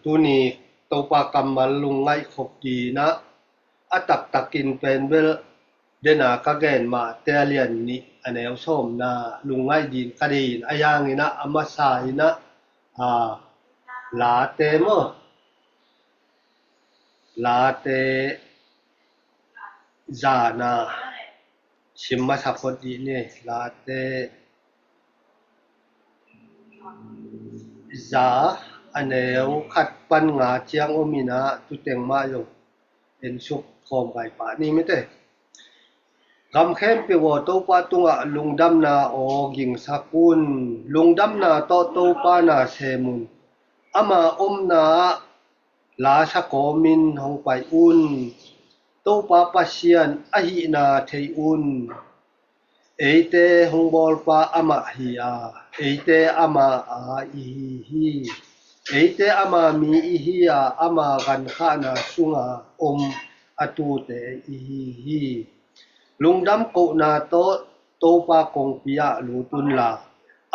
tu ni to pa kamal lungai khop di na atak takin pen bel dena ka gen ma te lian ni anew som na lungai din ka din ayang ina amasai na la te mo la te zana simma sakot di ni la te za anew khat pan nga chiang omina tu teng ma yo en sup khom bai pa ni me te gam khem pe wo to pa tunga lungdam na o ging sakun lungdam na to pa na semun ama omna la sakomin hong pai un to pa pasian ahi na thei un eite hong bol pa ama hi eite ama hi eite ama mi hi ama gan kha na sunga atu te hi lungdam ko na to pa kong pia lu tun la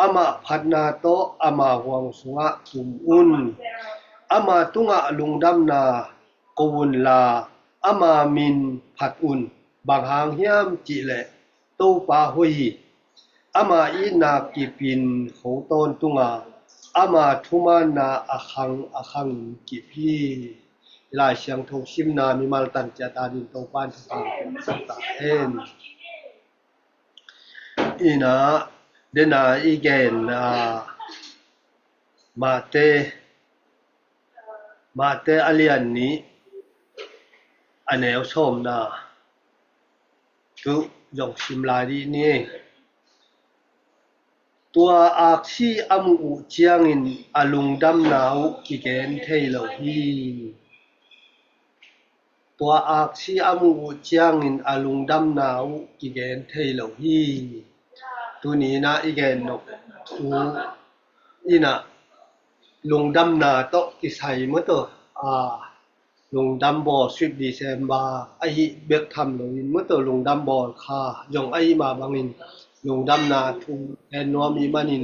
ama phat na to ama huang sunga tum un ama tunga lungdam na kowun la ama min phat un bang hang hiam ji le to pa hoi ama ina kipin kho ton tunga ama thuma na akhang kipi lai siang thong sim na mi mal tan cha ta din to pan ta ta en ina dena igen mate alian ni anew som na tu yong sim lai di niตัวอักษีอมูเจียงอินอลุงดำนาวกิเกนเทโลฮีตัวอักษีอมูเจียงอินอลุงดำนาวกิเกนเทโลฮีตัวนี้นะอีเกนนกอีนะลุงดำนาโตกิไสมะโตลุงดำบอ10 December ไอ้เบกทำโลอินมะโตลุงดำบอคายองไอ้มาบังอินลงดำนาทุงแอนนัวมีมานิน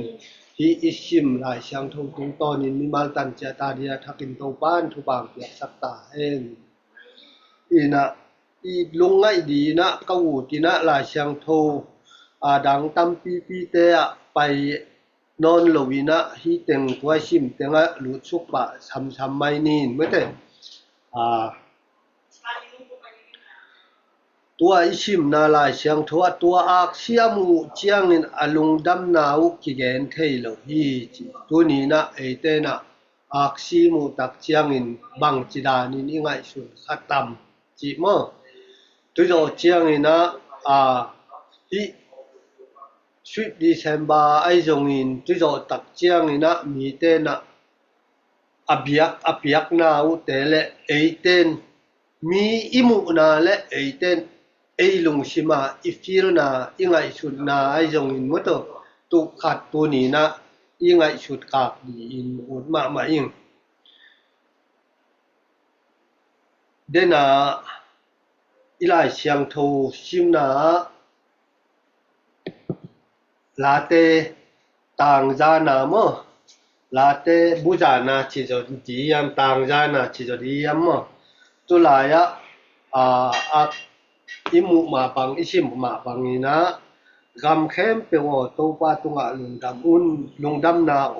ที่อิชิมหลายช่างทงตุงตอนินมีมาลตันเจตาเดียทักินโตบ้านทุบางเปียกสักตาเองอีนะอีลงไงดีนะกวูตินะหลายช่างโทดังตำปีเตะไปนอนโลวินะฮีเต็งตัวชิมเต็งะหลุดสุกปะซ้ำๆไม่นี่เมื่อแต่ตัวอิชิมนาลายเสียงทัวตัวอักเสียมูเจียงinอลุงดำนาวกิเกนเทโลฮีตัวนี้นะเอเตนะอักซีมูตักเจียงinบังจิดานินอิงไงสุนขัดตำจิมอตัวโจเจียงinนะฮิ10 December ไอจงinตัวโจตักเจียงinนะมีเตนะอเบียกนาวเตเลเอเตนมีอิมุนาและเอเตนไอลุงชิมาอิฟิลนาอิงไงสุดนาไอจงอินมะโตตุขัดตัวนี้นะอิงไงสุดกากดีอินอุดมาอิงเดนาอิลายเสียงโทชิมนาลาเตต่างจานามะลาเตบุจานาชิจดียามต่างจานาชิจดียามะตุลายะอิมุมาปังอิชิมมาปังนี่นะกำเข้มเปวโตปาตุงะลุงดำอุนลุงดำนาโอ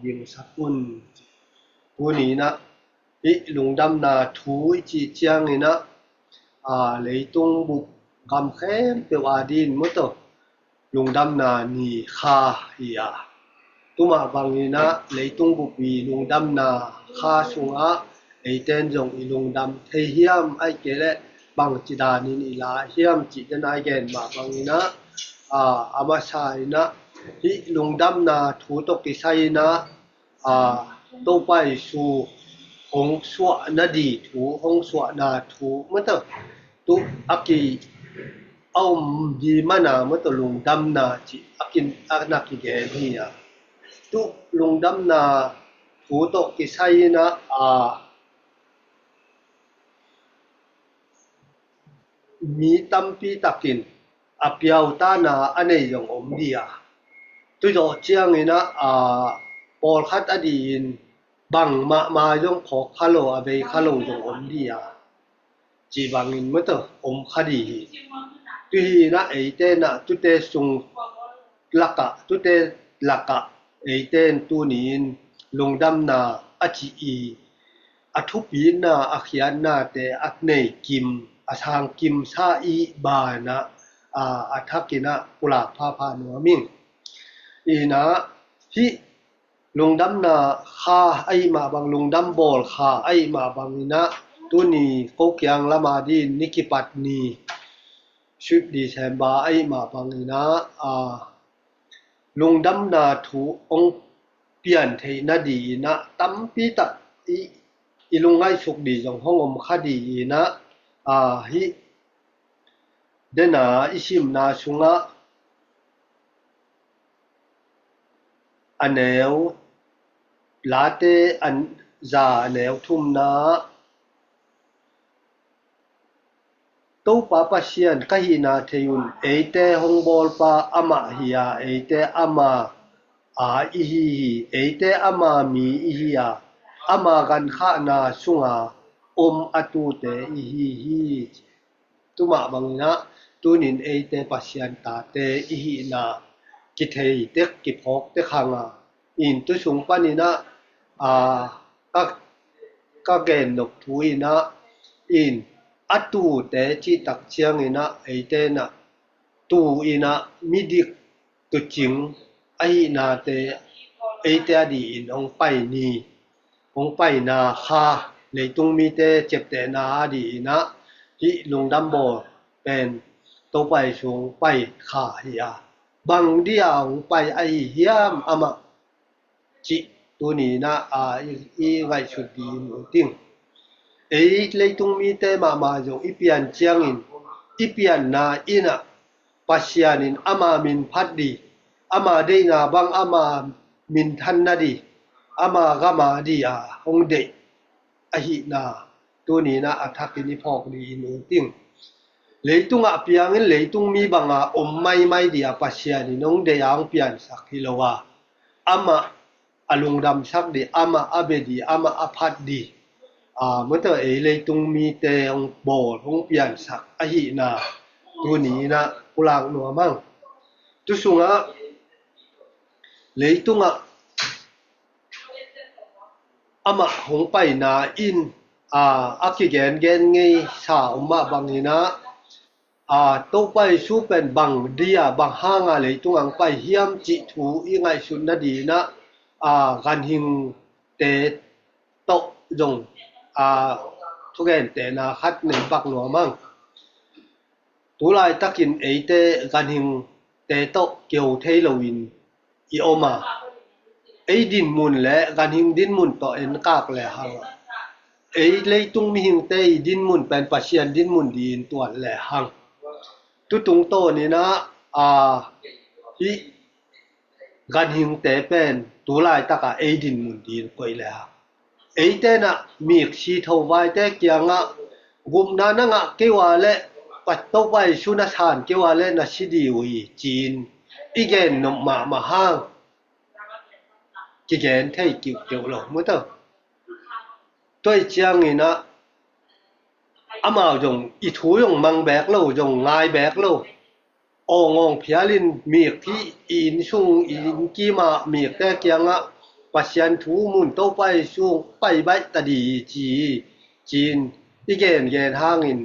ยิงสักอุนตัวนี้นะลุงดำนาถูจิเจียงนี่นะเลยตุงบุกกำเข้มเปวอาดินมะโตลุงดำนานี่คาฮิยาตุมาปังนี่นะเลยตุงบุกวีลุงดำนาคาสุงะไอเตนจงอีลุงดำเทเฮียมไอเกเลบางจิดานินอีลาเฮียมจิจนายแกนมาบางนะอามาชายนะฮิลุงดำนาถูตกิไซนะโตไปสู่หงสวนาดีถูหงสวนาถูมะตะตุอากิเอาดีมานามะตะลุงดำนาจิอากินอานักกิเกนียตุลุงดำนาถูตกิไซนะมีตัมปีตักินอเปียวตานาอเนยองอมเดีย ตุโยเจียงนี่นะปอลคัดอดีนบังมายงพอคาโลอเบคาโลยงอมดีจีบังอินมะตอมคดีตุฮีนะไอเตนะตุเตซุงลักะตุเตลักะไอเตนตูนีนลงดำนาอจิอีอทุปีนาอขยานนาเตอักเนกิมอทางกิมซาอีบานะอัทักกินะปุลาพาพานัวมิงอีนะฮิลงดำนาคาไอมาบังลงดำบอลคาไอมาบังนะตุนีโกกยังละมาดีนิกิปัตนีชุดดีแชมบาไอมาบังนะลงดำนาถูองเปลี่ยนเทนาดีนะตัมปีตะอีลงไงสุกดีจงห้องอมคดีนะฮิเดนาอิชิมนาชุงะอันแนวลาเตอันจาแนวทุมนาตูปาปะเชียนกะหินาเทยุนเอเตฮงบอลปาอะมะฮิยาเอเตอะมาอิฮิเอเตอะมามีอิฮิยาอะมากันขะนาสุงาอมอะตูเตอิฮิตุมะบังนะตูนินเอเตปะเชียนตาเตอิฮินากิเทเตกกิพอกเตคังอินตุสุงปานินะกะเกนนกทุยนะอินอะตูเตจิตักเชียงอินะเอเตนะตูอินะมิดิกตุจิงไอนาเตเอเตดีอินองไปนีองไปนาคาเลยตุงมีเตเจ็บแต่นาดีนะฮิลงดำบ่เป็นโตไปสูงไปขาฮิยาบังเดียวไปไอเฮียมอะมะจิตัวนี้นะอีไว้ชุดดีหนูติงเลยตุงมีเตมาจงอีเปียนเจียงอินอีเปียนนาอินะปัสยานินอะมามินพัดดีอะมาได้นาบังอะมามินทันนาดีอะมากะมาดีฮงเดอะหินาตัวนี้นะอัทักกินิพอกดีหนูติงเลยตุงเปียงเลยตุงมีบังอมไม่ดีปัสยานินงเดยังเปียนสักฮิโลวาอะมาอลุงดำสักดีอะมาอะเบดีอะมาอะพัดดีเมื่อเลยตุงมีเตงโบทงเปลี่ยนสักอหินาตัวนี้นะกุลางหนัวมั่งตุสุงเลยตุงอะมะหงไปนาอินอักเกนเกนไงสาอมะบังนี่นะโตไปสู้เป็นบังเดียบังห้างเลยตุงไปเฮียมจิถูอีไงสุนนดีนะกันหิงเตโตจงทุกแก่แต่นาคัดในปักหนัวมั่งตุลายตะกินเอเตกันหิงเตโตเกี่ยวเทโลวินอีโอมาดินมุนและกันหิงดินมุนต่อเอ็นกากและหังเลยตุงมีหิงเตดินมุนเป็นปัสเชียนดินมุนดีนตัวและหังตุตุงโตนี่นะฮิกันหิงเตเป็นตุลายตะกะดินมุนดีนก่อยแล้วเอเตนะมีชีทวายเตเกียงกุมนานะเกวาเลปัตโตไปสุนทานเกวาเลนะชิดีวีจีนอีเกนนมาห้างกิเกนเทกิวเกียวโลมุตตัวเจียงนี่นะอะมาจงอีถูยงมังแบกโลจงงายแบกโลองเพียลินมีที่อินซุงอินกีมามีเตเกียงปัสยันทูมุนโตไปสูงไปใบตะดีจีนอีเกนห้างอิน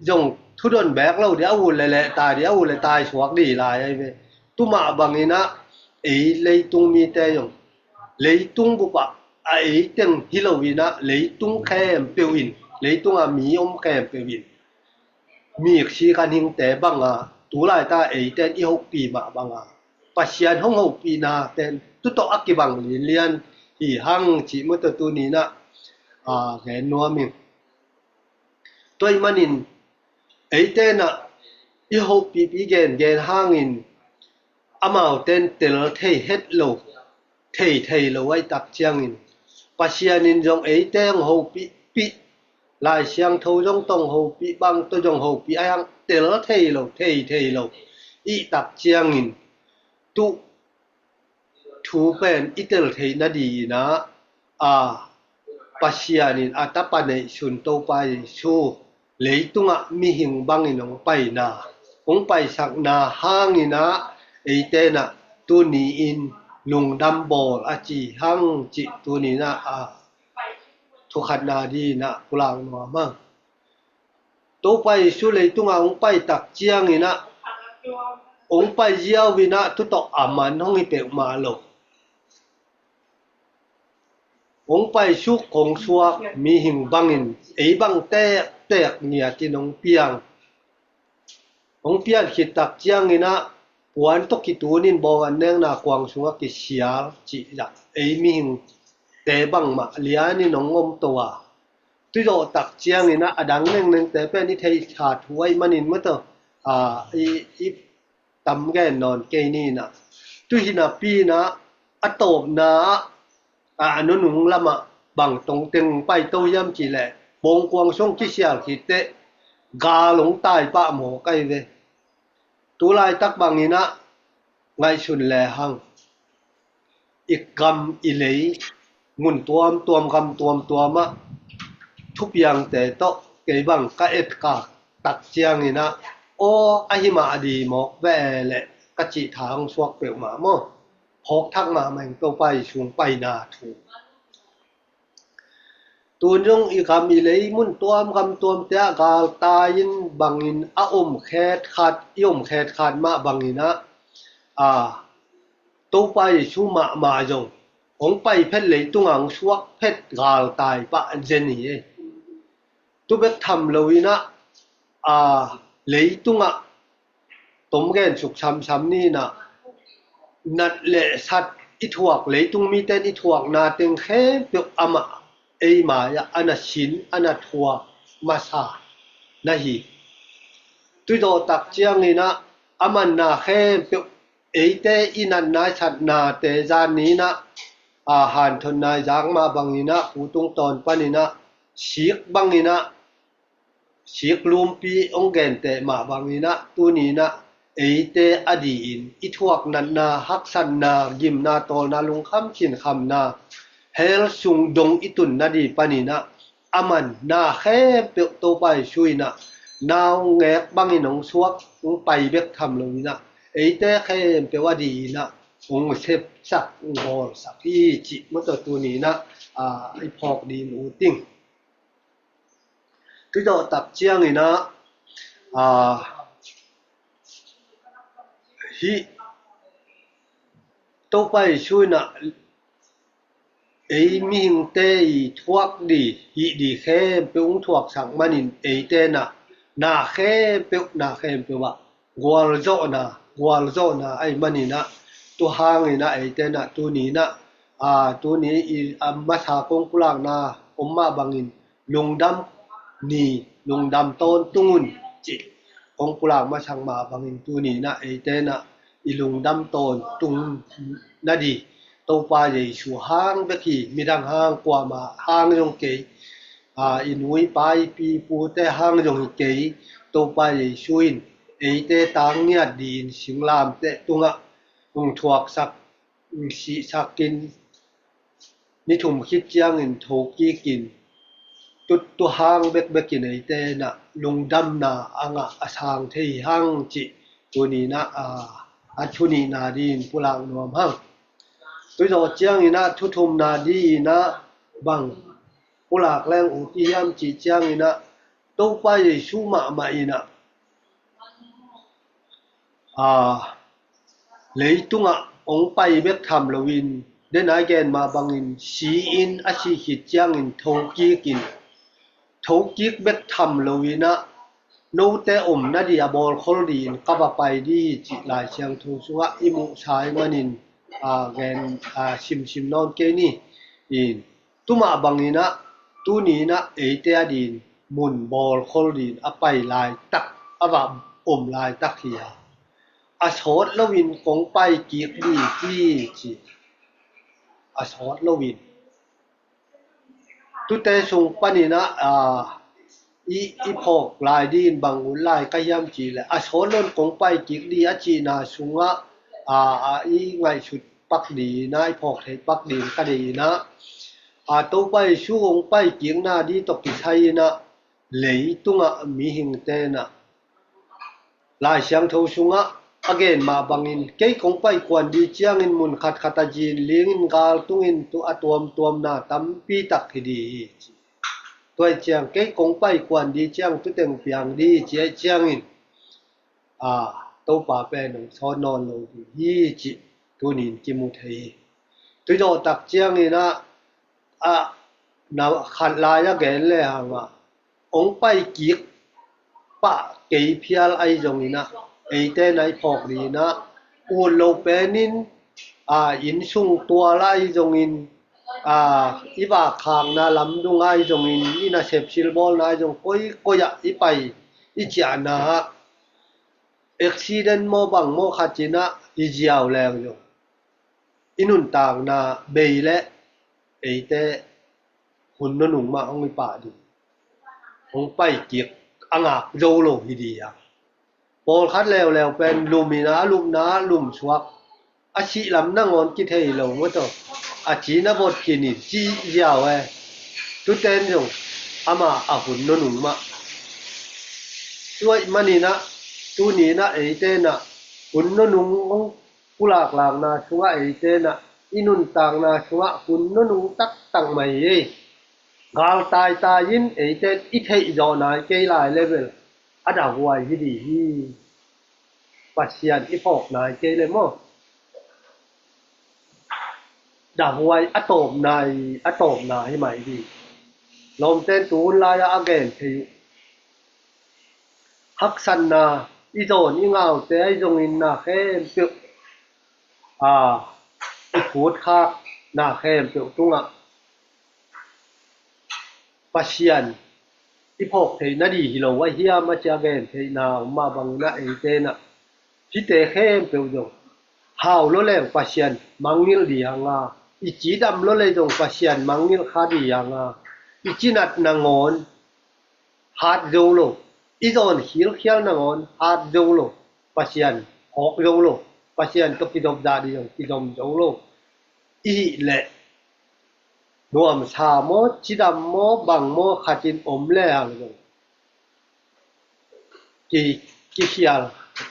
จงทุดนแบกเราเดี๋ยวอุ่นเลยตายเดี๋ยวอุ่นเลยตายสวกดีลายไอ้เวตุมาบังนี่นะเลยตุงมีแต่ยงเลยตุงบุปะเต็งฮิโลวีนะเลยตุงแคมเปียวอินเลยตุงมีอมแคมเปียวอินมีชีกันหิงแต่บังตุลายตาเต็นอี6ปีมาบังปัสยันห้อง6ปีนาเต็นตุโตอักกิบังเลียนอีหังจิมุตตุนีนะแกนนัวมิตัวมันอินเตนะอี6ปีเกนหังอินอะมาเต็นเตลเทเฮ็ดโลเทโลไว้ตักเจียงอินปัสยันอินจงเตง6ปีลายเสียงโทจงตง6ปีบังตัวจง6ปีหังเตลเทโลอีตักเจียงอินตุ ชูเป็นอิเตลเทนาดีนะปัสยานินอัตปะเนชุนโตไปชูเลยตุงะมีหิงบังอินองไปนาองไปสักนาห้างอินะไอเตนะตุนีอินลุงดำบอลอาจีหังจิตุนีนะทุขัดนาดีนะกุลางนัวมั่งโตไปชูเลยตุงะองไปตักเจียงอินะองไปเยี่ยววินะทุตออามันห้องอิเปกมาโลองไปชุกของสวกมีหิงบังอินไอบังแตกเนี่ยที่น้องเปียงองเปียนคิดตักเจียงอินะปวนตกิตูนินบอกอันเนงนากวางสุงกิเสียจิจักไอมีหิงแต่บังมาเลียนี่น้องงมตัวตุโดตักเจียงอินะอดังเนงแต่เป็นนิเทศชาติไว้มันินมะเตอีตำแก่นอนเกนี่นะตุหินาปีนะอตบนะอนุนุงละมะบังตรงตึงไปโตยำจีแหละบงกวางช่งกิเสียคิเตกาหลงตายปะหมอไกเวตุลายตักบังนี่นะไงชุนแลหังอีกกำอีเลยงุนตัวมกำตัวมะทุกอย่างแต่โตเกบังกะเอ็ดกาตักเจียงนี่นะโออหิมาดีหมอกแวแหละกะจิทางสวกเปียวหมาหม้อพอกทักมาแม่งโตไปชุงไปนาถูกตูนยงอีกำอีเลยมุนตัวมกำตัวมเตะกาลตายินบังอินอมแคดขาดยมแคดขาดมาบังอินะโตไปชูมาจงองไปเพชรเลยตุงังสวกเพชรกาลตายปะเจนี่ตุเบกทำเลยนะเลยตุงะตมแกนสุกช้ำนี่นะนัดเลสัตอิทวกเลยตุงมีแต่อิทวกนาเต็งแค่เปียกอมาไอมายะอนาชินอนาทัวมาซานะฮีตุโดตักเจียงนี่นะอามันนาแค่เปียกไอเตอินันนาชัดนาเตจานนี้นะอาหารทนนายจางมาบังนี่นะผู้ตรงตอนปานี่นะชีกบังนี่นะชีกลุมปีองแกนเตมาบังนี่นะตัวนี้นะไอเตอดีอินอิทวกนันนาฮักสันนายิมนาโตนาลุงคำชินคำนาเฮลซุงดงอิตุนนาดีปานีนะอามันนาแค่เปียกโตไปช่วยนะนาวแงกบังอินองสวกองไปเบกทำเลยนะไอเตแค่เปียวดีนะองเซฟสักองบอลสักที่จิมตัวนี้นะไอพอกดีนูติ้งที่เราตับเจียงนี่นะฮีโตไปช่วยนะไอมีหิงเตยทวกดีฮีดีแค่เปียงทวกสังมันินไอเตนะนาแค่เปียกนาแค่เปียวะกวาลโจนะไอมันนี่นะตัวหางนี่นะไอเตนะตัวนี้นะตัวนี้มาสากงกุลางนามาบังอินลุงดำนี่ลุงดำต้นตุงจิองกุลางมาช่างมาบังอินตัวนี้นะไอเตนะอีลุงดำต้นตุงนาดีโตปาใหญ่ชูหางเบกีมีดังหางกว่ามาหางยงเกยอินุยไปปีปูแต่หางยงเกยโตปาใหญ่ชูอินไอเตตังเนี่ยดีนสิงลามเตตุงะองทวกสักสีสักกินนิทุมคิดเจียงอินโทกีกินตัวหางเบกกินไอเตนะลุงดำนาอ่างอสางเทหังจิตัวนี้นะอัชุนีนาดีนปุลางนวมหังตัวโดเจียงนี่นะทุทุมนาดีนะบังปุลากแรงอุติยามจิเจียงนี่นะโตไปชูมาอีนะเลยตุงะองไปเบกทำลวินเดนายแกนมาบังอินสีอินอาชีขิดเจียงอินโทกีกินโทกีเบกทำลวินะโนเตนาดีอาบอลคอลดีนกับไปดีจิลายเชียงทูสุวะอิมุชายมันินแกนชิมนอนเกนี่อินตุมาบังอินะตูนี้นะเอเตอดีนมุนบอลคอลดีนไปลายตักบลายตักเฮียอาชอดลวินกงไปกีกดีที่จิอาชอดลวินตุเตสงปานินะอีพอกลายดีนบางอุลายกายามจีและอาชอดลนกงไปกีกดีอาจีนาสุงะอีไงชุด ปักดีนายพอกไทยปักดีก็ดีนะโตไปชูงไปเกียงหน้าดีตกที่ไทยนะเหลยตุงมีหิงเตนะลายเสียงโทสุงagain ma bangin kei kong pai kwan di chiang in mun khat khata jin ling in gal tungin tu atuam tuam na tam pi tak hidi toi chiang kei kong pai kwan di chiang tu teng piang di chia chiang in to pa pe nong son non lo hi chi tu nin ki mu thei tu do tak chiang ina na khat la ya gen le ha ma ong pai ki pa kei phial ai jong ina ei te nai phok ni na u lo penin in sung tua lai jong in iwa khang na lam dung ai jong in ina sep sil bol na jong koi koya i pai i cha na accident mo bang mo khachina i jiao leng jo inun tang na bei le ei te hun no nung ma ong i pa di ong pai kiek anga jo lo hi di yaปอลคัดแล้วเป็นลุมนะลุมนะลุมสวักอาชีลำนั่งงอนกิเทยลงว่าตัวอาชีนะบดกินจียาวตุเตนจงอามาหุ่นนนุมาด้วยมันนี่นะตูนี้นะไอเตนะหุ่นนนุงกุลากลางนะชัวไอเตนะอินุนต่างนะชัวหุ่นนนุงตักตั้งไม่กาลตายยินไอเตอิเทยจอนายเกยลายเลเวลอาดาหวยที่ดีปัจเจียนอีพอกนายเกเลยมั้งดาหวยอะตอมนายใหม่ดีลมเต้นตูนลายอเกนที่ฮักสันนาอีโจนอีเงาแต่ไอจงอินนาเข้มเปียวอีพูดคักนาเข้มเปียวตุงปัจเจียนอีพอกเทนาดีฮิโลว่าเฮียมาจากเกนเทนามาบังนะไอเตนะพี่เตเข้มเปียวจงหาวโลแรงปัจเจียนมังงิลดีหางอีจีดำโลเลยจงปัจเจียนมังงิลคาดีหางอีจีนัดนางอนฮาดโจโลอีโจนฮิลเขียลนางอนฮาดโจโลปัจเจียนหอกโจโลปัจเจียนตกิดบดาดีจงกิดมโจโลอีแหละนวมชาโมจิดำโมบังโมขาจินอมแลหางจงกีเขียล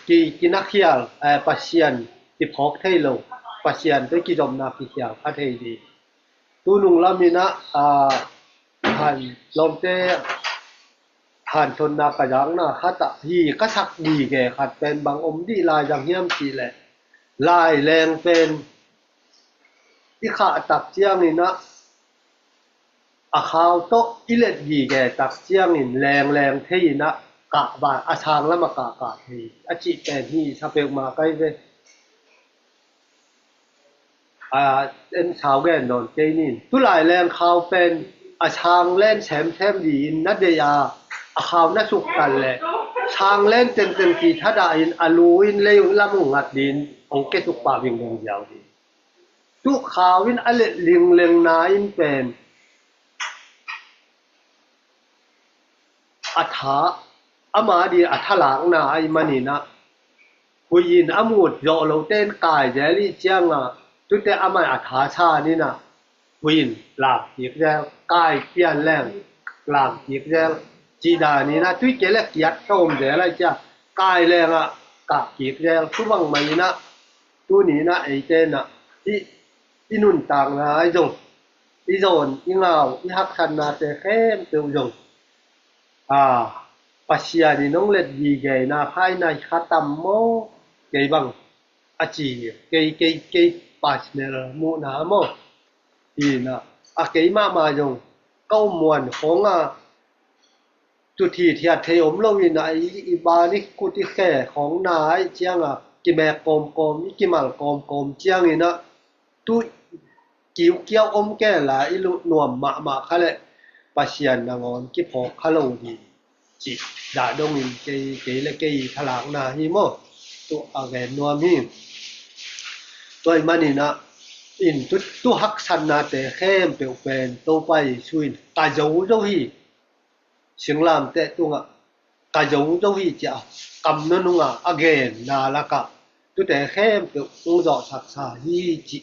กีนักเขียลปัจเจียนที่พอกไทยโลปัจเจียนด้วยกิดมนาคิเขียลพระไทยดีตูนุงลามินะหันลมเตหันชนนากะยังนะคัตะฮีกะสักดีแก่ขัดเป็นบางอมดีลายอย่างเฮียมสิแหละลายแรงเป็นอีขาตักเจียงนี่นะขาวโตอิเล็ดดีแก่ตักเจียงนี่แรงเทยนะกะบาอาชางละมากะเทยอจิแต่นี่สะเปกมาใกล้เวเอ็นชาวแก่นอนเจนี่ตุหลายแรงขาวเป็นอาชางเล่นแชมดีนัดเดียขาวน่ะสุกกันแหละช้างเล่นเต็มที่ถ้าได้อลูอินเลวละมุงัดดินองเกสุกป่าวิ่งยาวดีทุกขาววินอเลลิงเลงนาอินเป็นอัฐาอามาดีอัฐหลังนาไอมันนี่นะหุยินอมุดโยโลเต้นกายเจลิเจียงตุเตอามาอัฐาชานี่นะหุยินหลากอีกแล้วกายเปลี่ยนแรงหลากอีกแล้วจีดานี่นะตุเกลกยัดต้มเดอะไรจ้ะกายแรงกะอีกแล้วสุบังไหมนะตุนี้นะไอเต้นอีนุ่นต่างนะไอจงอีโจนอีเงาอีฮักคันนาเตเข้มเตียวจงปัจเจียนี่น้องเล็ดดีแกนะภายในคาตัมโมเกยบังอาจีเกยปัจเนรมูนาโมทีนะเกยมาจงเก้ามวนของจุดที่เทียเทอมลงนี่นะอีบานี่กุติแค่ของนายเจียงกิแมกกอมอีกิมัลกอมเจียงนี่นะตุกิ้วเกี้ยวอมแก่หลายลุนวมมาคะแหละปัจเจียนนางอนกิพอกคะโลดีจิดาดงอินเกยและเกยทลางนาฮิโมตัวแกนนัวมีตัวมันนี่นะอินตุฮักสันนาแต่เข้มเปียวเป็นโตไปช่วยตาจูเจ้าฮีเสียงลามแต่ตัวตาจูเจ้าฮีจะกำนันุงแกนนาละกะตุ tu te khem tu ung zo sak sa hi chi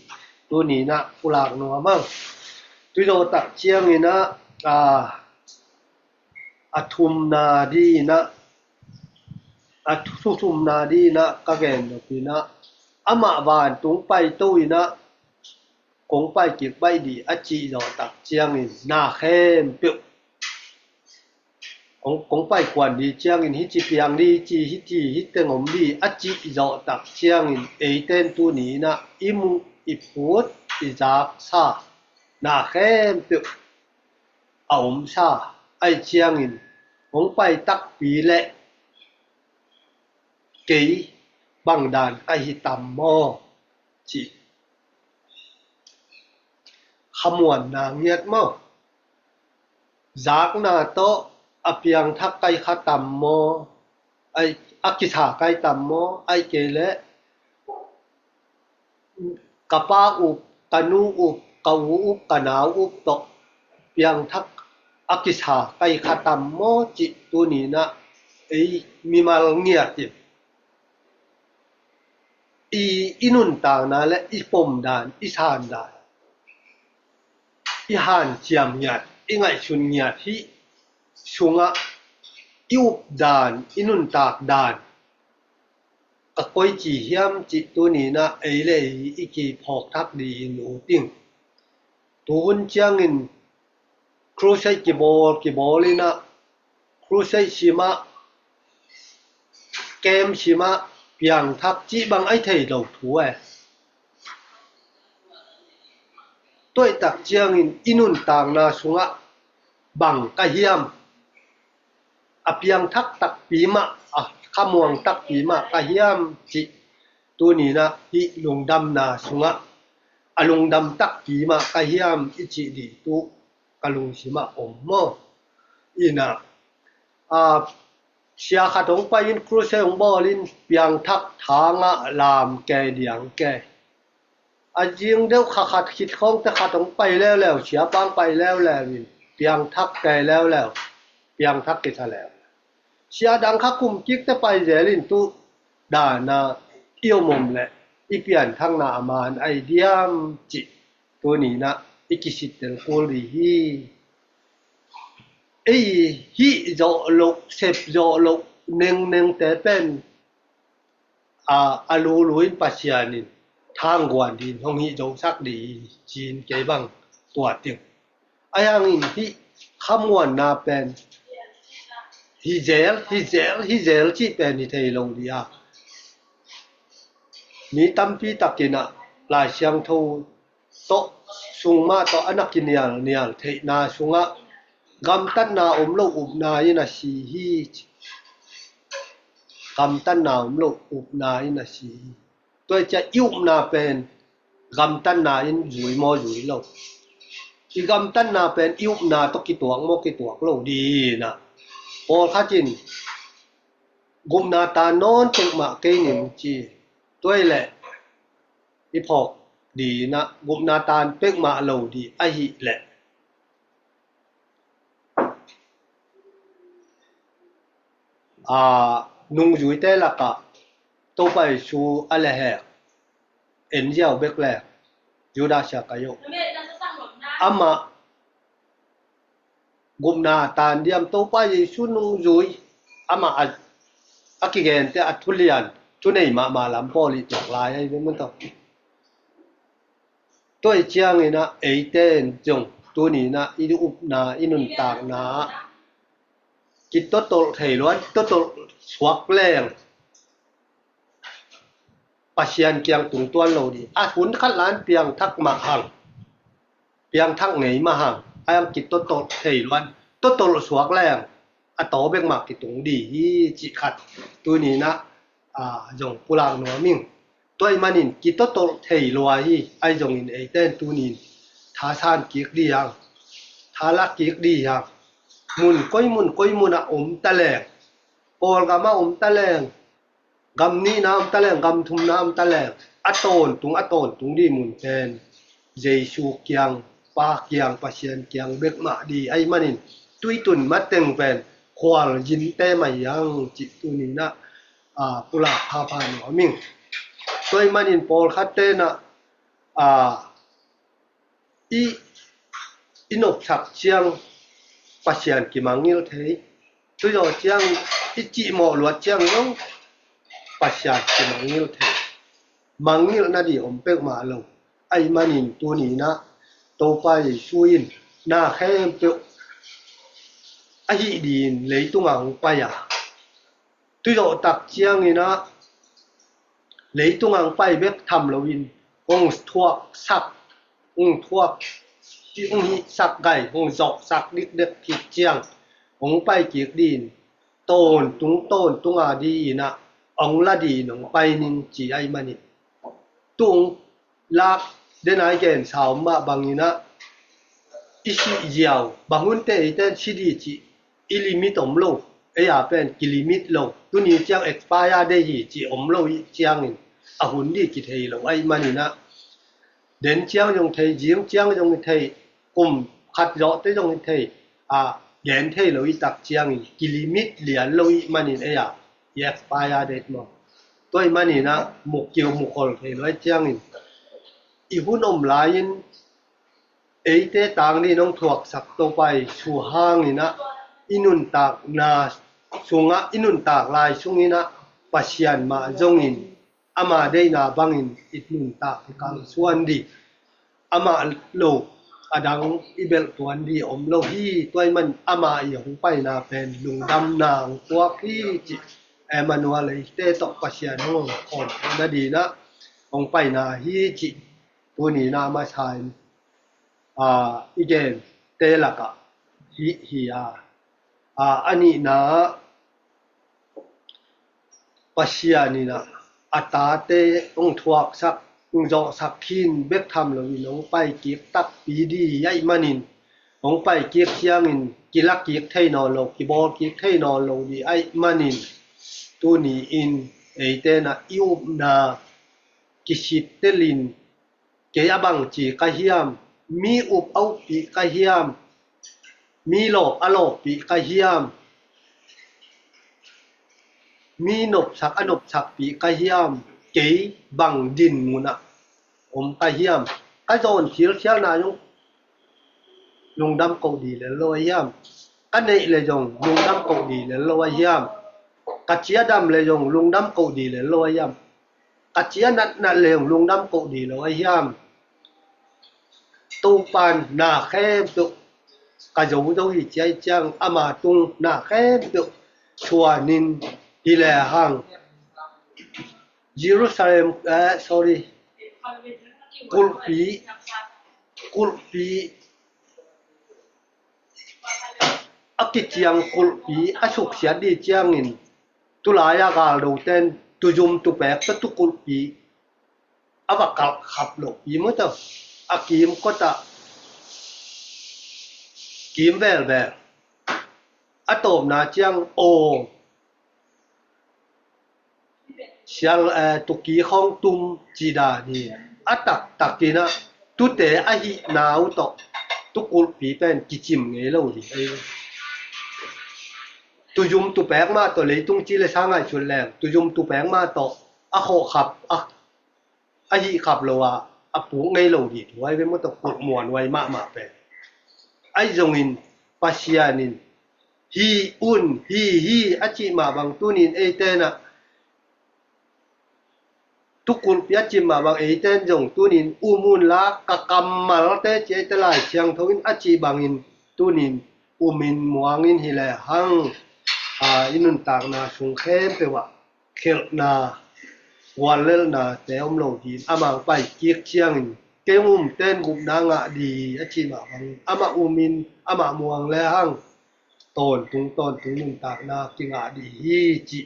tu ni na pulak no mang tu do tak chiang ni na athum na di na athum na di na ka gen no pi na ama wan tung pai tu na kong pai ki pai di a chi do tak chiang ni na khem pu kong pai kwan di chiang in hi chi piang di chi hi ti hi tengom di a chi do tak chiang in e ten tu ni na imu iput izak sa na khem pu aum sa ai chiang in kong pai tak pi le ke bang dan ai hi tam mo chi khamwan na ngiat mo zak na to apiang thak kai khatam mo ai akitha kai tam mo ai ke le kapa up kanu up kawu up kanau up to piang thak akitha kai khatam mo chi tu ni na ei mi mal ngiat ti inun ta na le i pom dan i san dan i han chiam nyat i ngai chun nyat hi sunga iup dan inun tak dan ka koi chi hiam chi tu ni na ei le i ki phok thak di in u ting tu hun chiang in crusai ki bolina crusai sima kem sima piang thak chi bang ai thei lo thu toi tak chiang in inun tang na sunga bang ka hiam apiang thak tak pi ma khamuang tak pi ma ka hiam chi tu ni na hi lungdam na sunga alungdam tak pi ma ka hiam ichi di tu kalung sima om mo ina sia khatong pa in cruise ong bolin piang thak thanga lam ke diang ke ajing deu khat khit khong ta khatong paiแล้วเสียปางไปแล้ววินเปียงทักแก่แล้วเปียงทักกิทะแล้วเสียดังคักคุมกิกตะไปเจลินตุดานาเอียวมมแหละอีเปลี่ยนทั้งนามานไอเดียมจิตัวนี้นะอีกิสิเตลโกลีฮีฮิโจโลเซบโจโลเนงแต่เป็นอาลูลุยปัสยานินทางกวนดินห้องฮิโจซักดีจีนเกบังตัวติงอายังอินฮิคำวนนาเป็นฮิเจลที่เป็นนิเทลงดีมีตัมปีตักกินะลายเชียงทูโตสุงมาโตอนักกินเนียลเทนาสุงะกำตันนาอมโลอุบนายนะสีฮีกำตันนาอมโลอุบนายนะสีตัวจะยุบนาเป็นกำตันนาอินจุยมอจุยโลอีกำตันนาเป็นยุบนาตกิตวงโมกิตวงโลดีนะพอข้าจินกุมนาตานอนเจกมาเกนิมจีตัวแหละอีพอกดีนะกุมนาตานเป็กมาโลดีไอหิแหละนุงจุยเตละกะโตไปชูอะไรแหกเอ็นเจียวเบกแหลกยูดาชากะโยอามากุมนาตานเดียมโตไปชูนุงจุยอามาอากิเกนเตอัทุเลียนจุเนยมาลำปอลิจอกลายไอ้มันตอตัวเจียงนี่นะเอเตนจงตัวนี้นะอีอุบนาอีนุนตากนากิตโตไทยล้วนโตสวักแรงปัสยันเกียงตุงต้วนโลดีหุนคัดล้านเปียงทักมาหังเปียงทักไงมาหังอายังกิตโตไทยล้วนโตสวักแรงโตเบกมากกิตุงดีจิขัดตัวนี้นะจงปุรางนัวมิงตัวมันนินกิตโตไทยล้วนไอจงอินเอเต้นตัวนี้ทาซานกิกดียังทาลักกิกดียังมุนก้อยมุนอมตะแลงปอลกะมาอมตะแลงกำนี้น้ำตะแลงกำทุมน้ำตะแลงอโตนตุงดีมุนเป็นเจชูเกียงปาเกียงปะเชียนเกียงเบกมาดีไอ้มันนินตุยตุนมาเต็งเป็นควาลยินเตมายังจิตุนี้นะปุระพาหนอมิง toy manin pol khatte na inop chak chiang pasian ki mangil thei tu yo chiang chi mo luat chiang no pasian ki mangil thei mangil na di pek ma lo ai manin tu ni na to pai suin na khem pe a hi din lei tu ngang pa ya tu yo tak chiang ni na lei tu ngang pai bek tham lo win ong thuak sak thuakที่องค์สักไก่องค์จอกสักดิกเด็กผิดเจียงองค์ไปเกียกดินต้นตุงอาดีนะองค์ละดีนองไปนินจีไอมานิตุงลักเดนายแกนสาวมาบางนี้นะอิชิเจียวบางคนเตะเต้นชิดีจีอิลิมิตอมโลเป็นกิลิมิตโลตุนี้เจียงเอ็กซ์ปายาได้ยีจีอมโลเจียงนินอาหุ่นดีกิเทยโลไอมานินะเดินเจียงยงเทยจิมเจียงยงเทยกุมขัดเจาะได้ยงเทยแหยนเทยโลอีตักเจียงกิลิมิตเหลียนโลอีมานินเอ็กซ์ปายาเดตมอตัวมานินะหมกเกี่ยวหมกคอลเทยโลเจียงนินอีหุ่นอมลายินเตต่างนี่น้องถวกสักตัวไปสู่ห้างนี่นะอินุนตากนาสุงะอินุนตากลายสุงนี้นะปัสยันมาจงอินอามาได้นาบังอินอินุนตากกลางส่วนดีอามาโลอดังอิเบลตัวดีอมโลฮีตัวมันอามาอย่างไปนาเป็นลุงดำนางตัวพี่จิมานัวเลยเตตกปัสยันห้องคนนาดีนะองไปนาฮีจิตัวนี้นามาชายอีเกนเตละกะฮีอันนี้นะปัสยานี่นะอัตาเตองทวกสักองจอสักขินเบกทำเลยน้องไปเก็บตักปีดีใหญ่มานินน้องไปเก็บเชียงอินกิลักเก็บไทยนอนโลกิบอลเก็บไทยนอนโลดีไอ้มานินตัวนี้อินเตนะอิวนากิชิตเตลินเกียบังจีกะเฮียมมีอุบเอาปีกะเฮียมมีหลบอลบปีกะเฮียมมีนบสักอนบสักปีกะเฮียมเกยบังดินมุนะกะเฮียมกะโจนเขียวนายุลงดำเกาดีแล้วลอยยามกะเนเลยจงลงดำเกาดีแล้วลอยยามกะเจียดำเลยจงลงดำเกาดีแล้วลอยยามกะเจียนัดเลยลงดำเกาดีแล้วลอยยามตูปานนาแคบตุกะโจโดหิใจจังอามาตุงนาแคบตุชัวนินฮิแลหังเยรูซาเล็มsorry กุลปีอักเจียงกุลปีอสุกเสียดีเจียงอินตุลายากาโดเตนตุจุมตุแปกตุกุลปีอบักขับโลปีมตะอากีมก็ตะกีมแวลอะตอมนาเจียงโอเสียงตุกีของตุมจีดานี่อะตักกินะตุเตอะหินาวตอตุกุลปีเป็นกิจิมเงโลดิตุยุมตุแปกมาตอเลยตุงจีเลยสร้างให้ชุนแรงตุยุมตุแปกมาตออะโคขับอะหิขับโลอะปูไงโลดิไว้เป็นมตะกุดมวนไว้มาเป็นไอ้จงอินปัสยานินฮีอุนฮีอะจิมาบางตุนินเตนะทุกคนเปียจิมาบางเตนจงตุนินอุมุนละกะกัมมาลเตเจตลายเชียงทวินอะจิบางอินตุนินอุมินมวงอินฮิแลหังอินุนตากนาสุงเข้มเปวะเคลนาวันเลนาแต่อมโลดีอามาไปเกียกเชียงเกมุมเต้นกุบนางะดีอะจิมาบังอามาอุมินอามาม่วงแลหังต้นตุงนุนตากนากิงะดีฮีจิ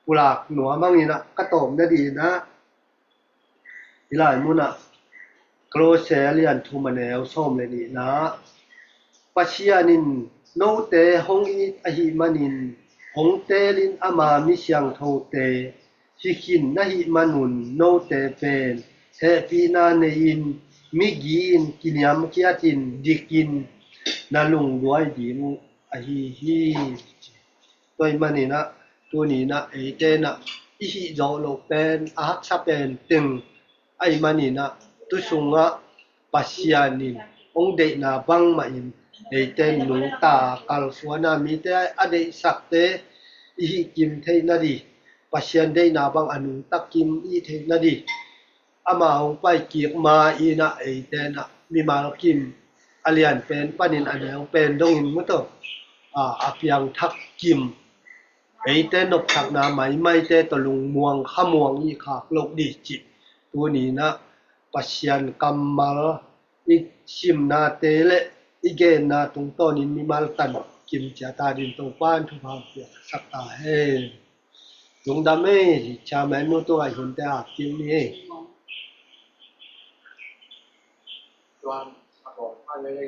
ปุลากหนัวมั่งนี่นะกะตอมได้ดีนะอีหลายมุนะโกรเซเลียนทูมาแนวส้มเลยนี่นะปัชยานินโนเตหงอีอะหิมานินหงเตลินอามามิเชียงโทเตฮิคินนะหิมานุนโนเตเป็นเทปีนาเนอินมิกีนกินยามกิยาตินดิกินนาลุงด้วยดีมุอะหิตัวมันนี่นะตัวนี้นะเตนะ อีหิโจโลเป็นอาหักชะเป็นตึงไอมานี่นะตุสุงะปัสยานินองเดนาบังมาอินเอเตนนุงตากัลฟัวนามีเตอเดสักเตอีหิกิมเทนาดีปัสยันเดนาบังอนุตักกิมอีเทนาดีอามาองไปเกียกมาอีนะเอเตนะมีมากิมอเลียนเป็นปานินอันเดียวเป็นดงหินมุตออาเปียงทักกิมเอเตนบทักนาไหมไม่เตตลุงม่วงขะม่วงอีขากโลกดีจิตัวนี้นะปัสยันกัมมัลอีชิมนาเตเลอีเกนาตุงโตนินมีมัลตันกิมจาตาดินตงป้านทุพาเปียสักตาเฮลุงดำเอชาแมนโนตัวไอคนแต่อากิมนี่ตัวบอกว่าเลย